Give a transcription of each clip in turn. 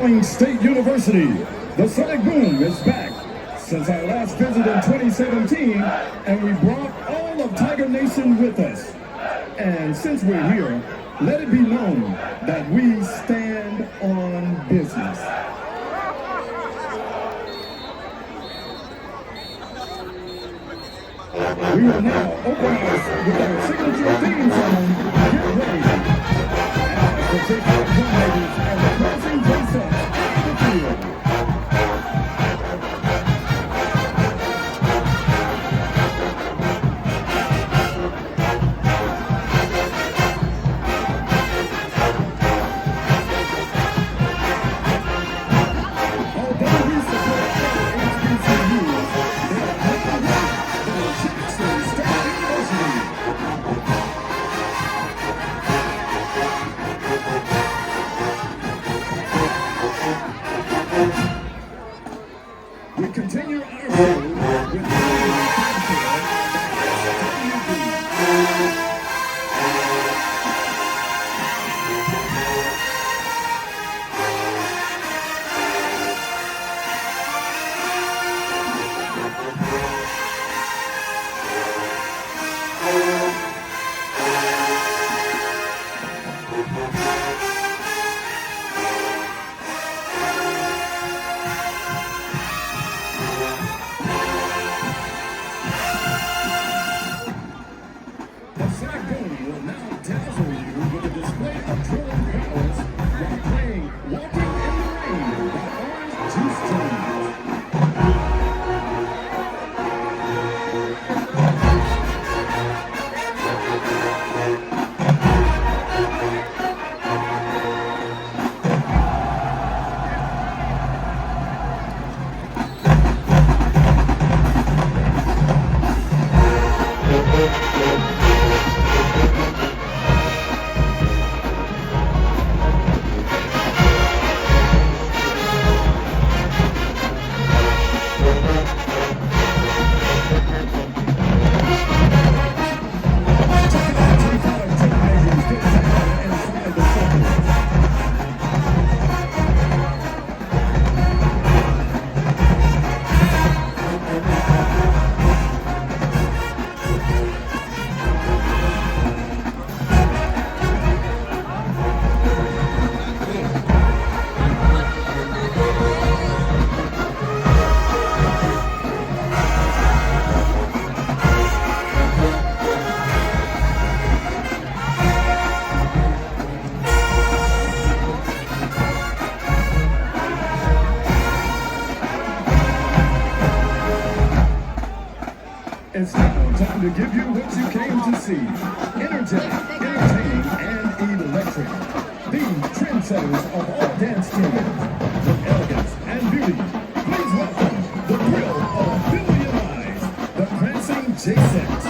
State University. The Sonic Boom is back since our last visit in 2017, and we brought all of Tiger Nation with us. And since we're here, let it be known that we stand on business. We will now open us with our signature theme song, Get Ready, as the J-Settes drum ladies and the Prancing J-Settes on the field. We continue our show with It's now time to give you what you came to see. Energetic, entertaining, and electric. The trendsetters of all dance teams. With elegance and beauty, please welcome the thrill of a billion eyes, the Prancing J-Settes.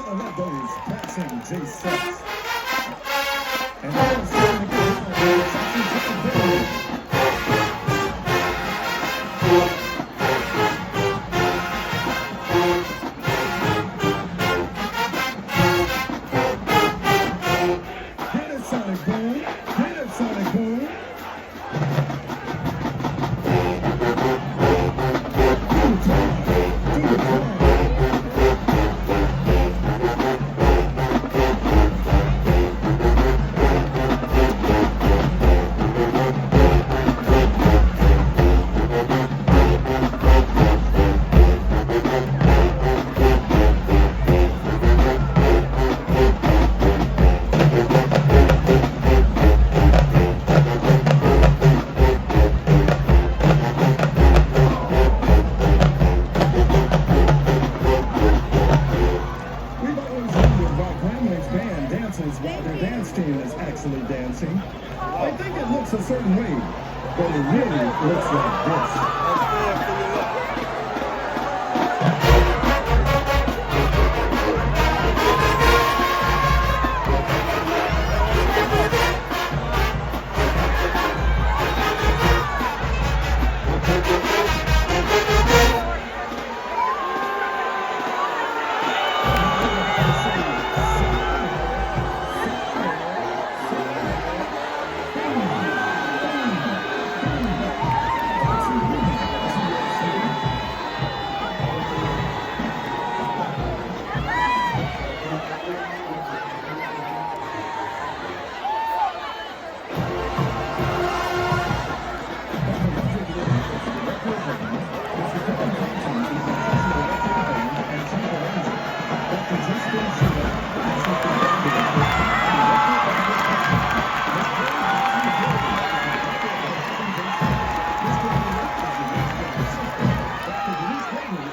gotta love those Prancing J-Settes. And now it's time to get down to the Prancing J-Settes. Get it, Sonic Boom. Get it, Sonic Boom. Grambling's band dances while their dance team is actually dancing. They think it looks a certain way, but it really looks like this.